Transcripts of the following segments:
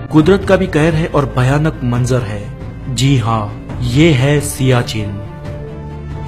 कुदरत का भी कहर है और भयानक मंजर है। जी हाँ, ये है सियाचिन।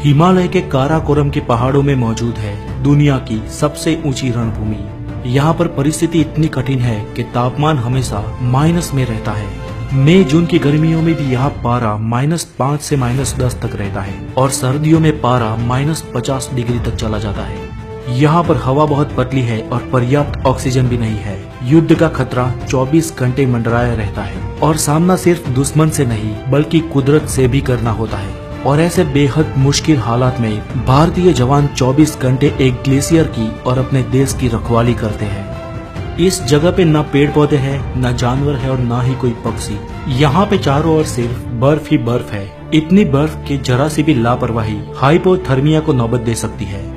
हिमालय के काराकोरम के पहाड़ों में मौजूद है दुनिया की सबसे ऊंची रणभूमि। यहाँ पर परिस्थिति इतनी कठिन है कि तापमान हमेशा माइनस में रहता है। मई जून की गर्मियों में भी यहाँ पारा -5 से -10 तक रहता है और सर्दियों में पारा -50 डिग्री तक चला जाता है। यहाँ पर हवा बहुत पतली है और पर्याप्त ऑक्सीजन भी नहीं है। युद्ध का खतरा 24 घंटे मंडराया रहता है और सामना सिर्फ दुश्मन से नहीं बल्कि कुदरत से भी करना होता है। और ऐसे बेहद मुश्किल हालात में भारतीय जवान 24 घंटे एक ग्लेशियर की और अपने देश की रखवाली करते हैं। इस जगह पे न पेड़ पौधे हैं, न जानवर है और न ही कोई पक्षी। यहाँ पे चारों ओर सिर्फ बर्फ ही बर्फ है। इतनी बर्फ कि जरा सी भी लापरवाही हाइपोथर्मिया को नौबत दे सकती है।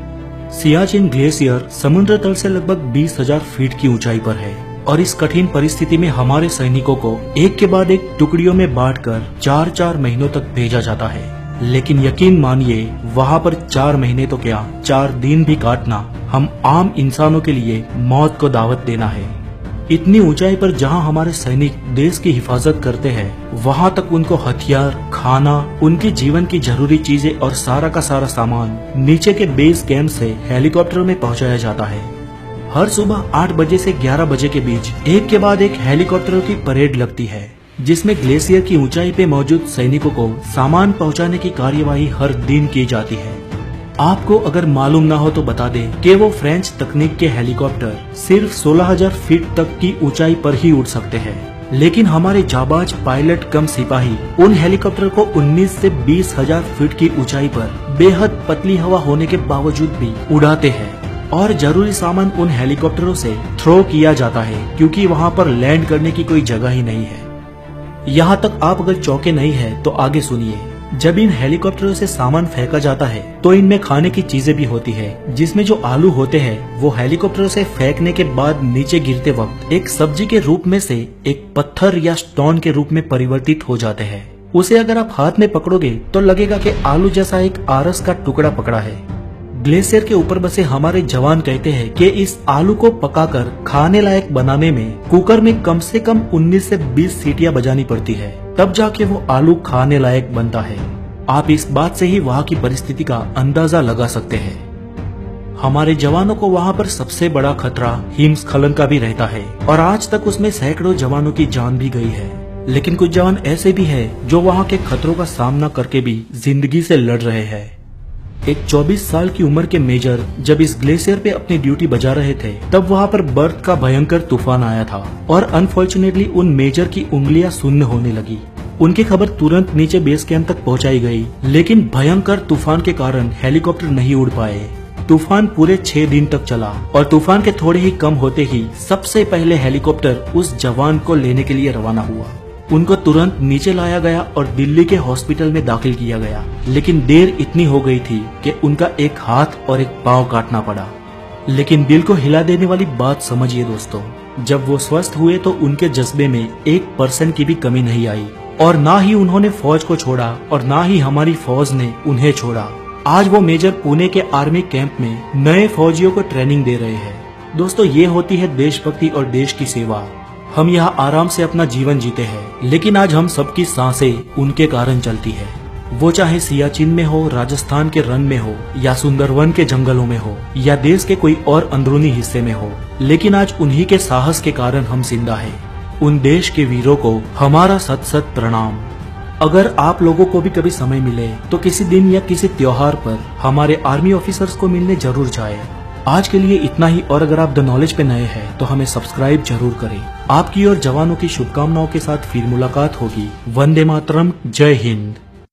सियाचिन ग्लेशियर समुद्र तल से लगभग 20,000 फीट की ऊंचाई पर है और इस कठिन परिस्थिति में हमारे सैनिकों को एक के बाद एक टुकड़ियों में बांटकर 4-4 महीनों तक भेजा जाता है। लेकिन यकीन मानिए, वहाँ पर 4 महीने तो क्या 4 दिन भी काटना हम आम इंसानों के लिए मौत को दावत देना है। इतनी ऊंचाई पर जहाँ हमारे सैनिक देश की हिफाजत करते हैं, वहाँ तक उनको हथियार, खाना, उनके जीवन की जरूरी चीजें और सारा का सारा सामान नीचे के बेस कैंप से हेलीकॉप्टरों में पहुँचाया जाता है। हर सुबह 8 बजे से 11 बजे के बीच एक के बाद एक हेलीकॉप्टरों की परेड लगती है, जिसमें ग्लेशियर की ऊंचाई पे मौजूद सैनिकों को सामान पहुंचाने की कार्यवाही हर दिन की जाती है। आपको अगर मालूम ना हो तो बता दें कि वो फ्रेंच तकनीक के हेलीकॉप्टर सिर्फ 16,000 फीट तक की ऊंचाई पर ही उड़ सकते हैं, लेकिन हमारे जाबाज पायलट कम सिपाही उन हेलीकॉप्टर को 19 से 20,000 फीट की ऊंचाई पर बेहद पतली हवा होने के बावजूद भी उड़ाते हैं और जरूरी सामान उन हेलीकॉप्टरों से थ्रो किया जाता है, क्योंकि वहाँ पर लैंड करने की कोई जगह ही नहीं है। यहाँ तक आप अगर चौंके नहीं है तो आगे सुनिए। जब इन हेलीकॉप्टरों से सामान फेंका जाता है तो इनमें खाने की चीजें भी होती है, जिसमें जो आलू होते हैं वो हेलीकॉप्टरों से फेंकने के बाद नीचे गिरते वक्त एक सब्जी के रूप में से एक पत्थर या स्टोन के रूप में परिवर्तित हो जाते हैं। उसे अगर आप हाथ में पकड़ोगे तो लगेगा कि आलू जैसा एक आरस का टुकड़ा पकड़ा है। ग्लेशियर के ऊपर बसे हमारे जवान कहते हैं कि इस आलू को पकाकर खाने लायक बनाने में कुकर में कम से कम 19 से 20 सीटियां बजानी पड़ती है, तब जाके वो आलू खाने लायक बनता है। आप इस बात से ही वहाँ की परिस्थिति का अंदाजा लगा सकते हैं। हमारे जवानों को वहाँ पर सबसे बड़ा खतरा हिमस्खलन का भी रहता है और आज तक उसमें सैकड़ों जवानों की जान भी गई है। लेकिन कुछ जवान ऐसे भी है जो वहाँ के खतरों का सामना करके भी जिंदगी से लड़ रहे हैं। एक 24 साल की उम्र के मेजर जब इस ग्लेशियर पे अपनी ड्यूटी बजा रहे थे, तब वहाँ पर बर्फ का भयंकर तूफान आया था और अनफॉर्चुनेटली उन मेजर की उंगलियां सुन्न होने लगी। उनकी खबर तुरंत नीचे बेस कैंप तक पहुँचाई गई, लेकिन भयंकर तूफान के कारण हेलीकॉप्टर नहीं उड़ पाए। तूफान पूरे 6 दिन तक चला और तूफान के थोड़े ही कम होते ही सबसे पहले हेलीकॉप्टर उस जवान को लेने के लिए रवाना हुआ। उनको तुरंत नीचे लाया गया और दिल्ली के हॉस्पिटल में दाखिल किया गया, लेकिन देर इतनी हो गई थी कि उनका एक हाथ और एक पांव काटना पड़ा। लेकिन दिल को हिला देने वाली बात समझिए दोस्तों, जब वो स्वस्थ हुए तो उनके जज्बे में 1% की भी कमी नहीं आई और ना ही उन्होंने फौज को छोड़ा और ना ही हमारी फौज ने उन्हें छोड़ा। आज वो मेजर पुणे के आर्मी कैंप में नए फौजियों को ट्रेनिंग दे रहे हैं। दोस्तों, ये होती है देशभक्ति और देश की सेवा। हम यहाँ आराम से अपना जीवन जीते हैं, लेकिन आज हम सबकी सांसें उनके कारण चलती है। वो चाहे सियाचिन में हो, राजस्थान के रन में हो या सुंदरवन के जंगलों में हो या देश के कोई और अंदरूनी हिस्से में हो, लेकिन आज उन्हीं के साहस के कारण हम जिंदा हैं। उन देश के वीरों को हमारा सत सत प्रणाम। अगर आप लोगों को भी कभी समय मिले तो किसी दिन या किसी त्योहार पर हमारे आर्मी ऑफिसर्स को मिलने जरूर जाए। आज के लिए इतना ही, और अगर आप द नॉलेज पे नए हैं तो हमें सब्सक्राइब जरूर करें। आपकी और जवानों की शुभकामनाओं के साथ फिर मुलाकात होगी। वंदे मातरम, जय हिंद।